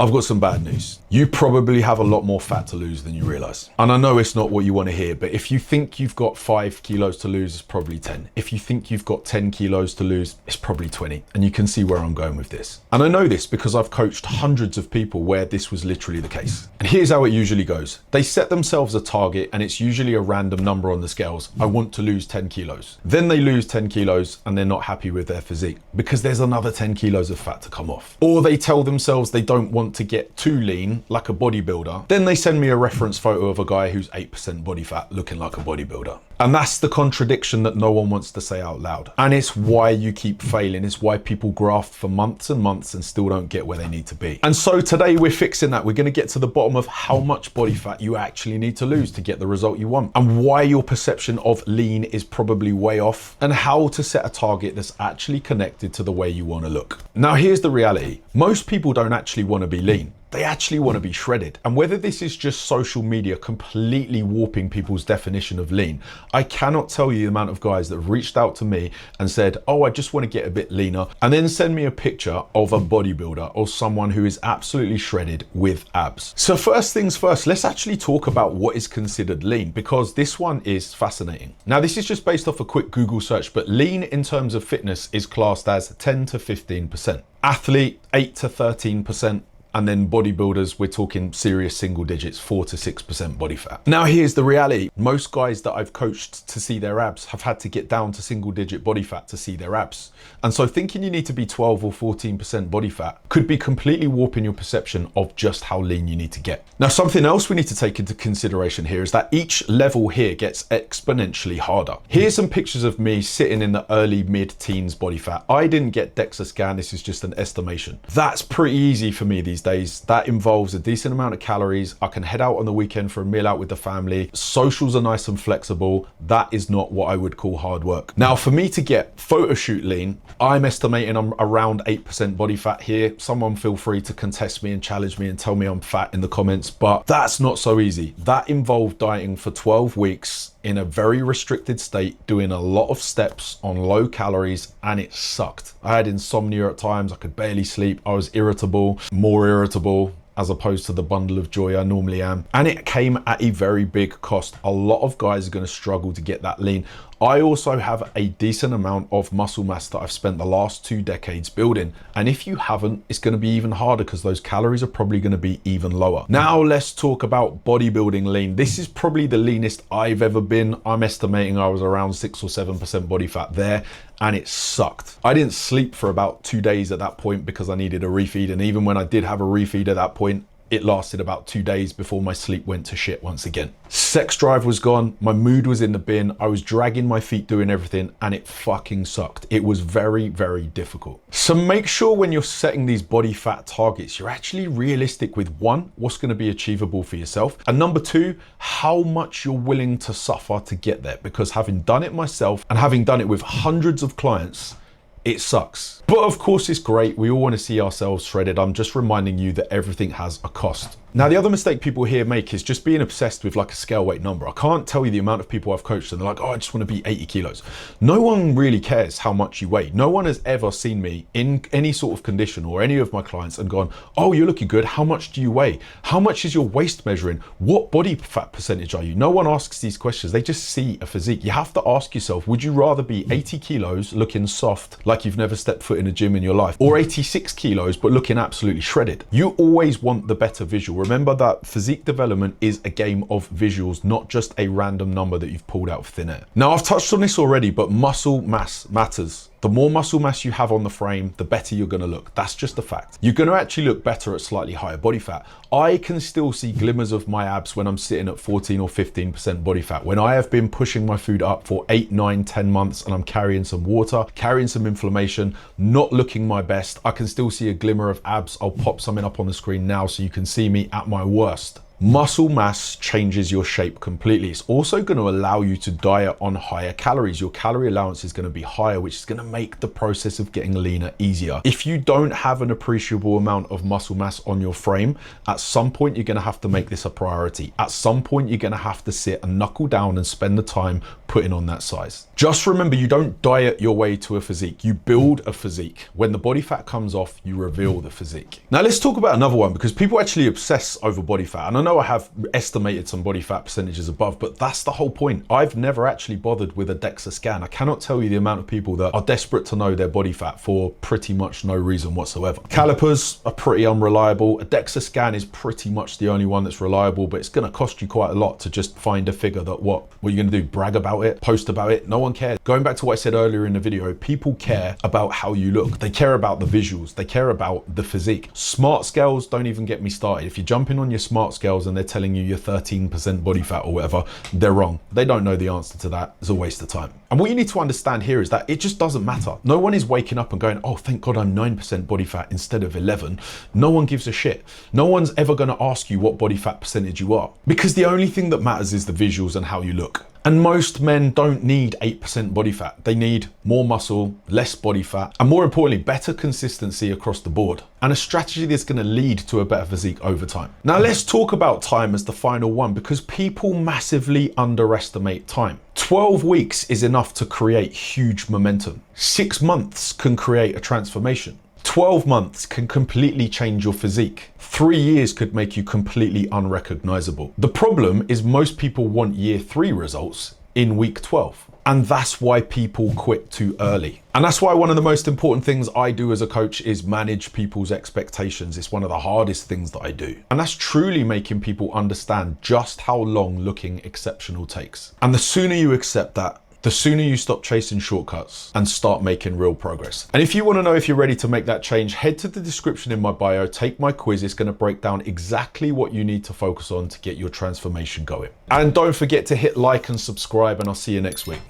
I've got some bad news. You probably have a lot more fat to lose than you realize. And I know it's not what you want to hear, but if you think you've got 5 kilos to lose, it's probably 10. If you think you've got 10 kilos to lose, it's probably 20. And you can see where I'm going with this. And I know this because I've coached hundreds of people where this was literally the case. And here's how it usually goes. They set themselves a target and it's usually a random number on the scales. I want to lose 10 kilos. Then they lose 10 kilos and they're not happy with their physique because there's another 10 kilos of fat to come off. Or they tell themselves they don't want to get too lean like a bodybuilder. Then they send me a reference photo of a guy who's 8% body fat looking like a bodybuilder. And that's the contradiction that no one wants to say out loud. And it's why you keep failing. It's why people graft for months and months and still don't get where they need to be. And so today we're fixing that. We're going to get to the bottom of how much body fat you actually need to lose to get the result you want, and why your perception of lean is probably way off, and how to set a target that's actually connected to the way you want to look. Now, here's the reality. Most people don't actually want to be lean. They actually want to be shredded. And whether this is just social media completely warping people's definition of lean, I cannot tell you the amount of guys that have reached out to me and said, oh, I just want to get a bit leaner, and then send me a picture of a bodybuilder or someone who is absolutely shredded with abs. So first things first, let's actually talk about what is considered lean, because this one is fascinating. Now, this is just based off a quick Google search, but lean in terms of fitness is classed as 10 to 15%. Athlete, 8 to 13%. And then bodybuilders, we're talking serious single digits, 4 to 6% body fat. Now, here's the reality. Most guys that I've coached to see their abs have had to get down to single digit body fat to see their abs. And so thinking you need to be 12 or 14% body fat could be completely warping your perception of just how lean you need to get. Now, something else we need to take into consideration here is that each level here gets exponentially harder. Here's some pictures of me sitting in the early mid-teens body fat. I didn't get DEXA scan. This is just an estimation. That's pretty easy for me these days. That involves a decent amount of calories. I can head out on the weekend for a meal out with the family. Socials are nice and flexible. That is not what I would call hard work. Now, for me to get photo shoot lean, I'm estimating I'm around 8% body fat here. Someone feel free to contest me and challenge me and tell me I'm fat in the comments, but that's not so easy. That involved dieting for 12 weeks in a very restricted state, doing a lot of steps on low calories, and it sucked. I had insomnia at times. I could barely sleep. I was irritable, more irritable as opposed to the bundle of joy I normally am. And it came at a very big cost. A lot of guys are going to struggle to get that lean. I also have a decent amount of muscle mass that I've spent the last 2 decades building. And if you haven't, it's going to be even harder because those calories are probably going to be even lower. Now let's talk about bodybuilding lean. This is probably the leanest I've ever been. I'm estimating I was around 6 or 7% body fat there, and it sucked. I didn't sleep for about 2 days at that point because I needed a refeed. And even when I did have a refeed at that point, it lasted about 2 days before my sleep went to shit once again. Sex drive was gone. My mood was in the bin. I was dragging my feet doing everything, and it fucking sucked. It was very, very difficult. So make sure when you're setting these body fat targets, you're actually realistic with 1, what's going to be achievable for yourself, and number 2, how much you're willing to suffer to get there. Because having done it myself and having done it with hundreds of clients, it sucks. But of course it's great. We all want to see ourselves shredded. I'm just reminding you that everything has a cost. Now, the other mistake people here make is just being obsessed with like a scale weight number. I can't tell you the amount of people I've coached and they're like, oh, I just want to be 80 kilos. No one really cares how much you weigh. No one has ever seen me in any sort of condition or any of my clients and gone, oh, you're looking good. How much do you weigh? How much is your waist measuring? What body fat percentage are you? No one asks these questions. They just see a physique. You have to ask yourself, would you rather be 80 kilos looking soft like you've never stepped foot in a gym in your life, or 86 kilos but looking absolutely shredded? You always want the better visual. Remember that physique development is a game of visuals, not just a random number that you've pulled out of thin air. Now, I've touched on this already, but muscle mass matters. The more muscle mass you have on the frame, the better you're going to look. That's just a fact. You're going to actually look better at slightly higher body fat. I can still see glimmers of my abs when I'm sitting at 14 or 15% body fat. When I have been pushing my food up for 8, 9, 10 months and I'm carrying some water, carrying some inflammation, not looking my best, I can still see a glimmer of abs. I'll pop something up on the screen now so you can see me at my worst. Muscle mass changes your shape completely. It's also going to allow you to diet on higher calories. Your calorie allowance is going to be higher, which is going to make the process of getting leaner easier. If you don't have an appreciable amount of muscle mass on your frame, at some point you're going to have to make this a priority. At some point you're going to have to sit and knuckle down and spend the time putting on that size. Just remember, you don't diet your way to a physique, you build a physique. When the body fat comes off, you reveal the physique. Now let's talk about another one, because people actually obsess over body fat. And I know I have estimated some body fat percentages above, but that's the whole point. I've never actually bothered with a DEXA scan. I cannot tell you the amount of people that are desperate to know their body fat for pretty much no reason whatsoever. Calipers are pretty unreliable. A DEXA scan is pretty much the only one that's reliable, but it's going to cost you quite a lot to just find a figure that what are you going to do? Brag about it? Post about it? No one cares. Going back to what I said earlier in the video, people care about how you look. They care about the visuals. They care about the physique. Smart scales, don't even get me started. If you're jumping on your smart scales and they're telling you you're 13% body fat or whatever, they're wrong. They don't know the answer to that. It's a waste of time. And what you need to understand here is that it just doesn't matter. No one is waking up and going, oh, thank God I'm 9% body fat instead of 11. No one gives a shit. No one's ever going to ask you what body fat percentage you are, because the only thing that matters is the visuals and how you look. And most men don't need 8% body fat. They need more muscle, less body fat, and more importantly, better consistency across the board. And a strategy that's going to lead to a better physique over time. Now let's talk about time as the final one, because people massively underestimate time. 12 weeks is enough to create huge momentum. 6 months can create a transformation. 12 months can completely change your physique. 3 years could make you completely unrecognizable. The problem is most people want year 3 results in week 12. And that's why people quit too early. And that's why one of the most important things I do as a coach is manage people's expectations. It's one of the hardest things that I do. And that's truly making people understand just how long looking exceptional takes. And the sooner you accept that, the sooner you stop chasing shortcuts and start making real progress. And if you want to know if you're ready to make that change, head to the description in my bio, take my quiz. It's going to break down exactly what you need to focus on to get your transformation going. And don't forget to hit like and subscribe, and I'll see you next week.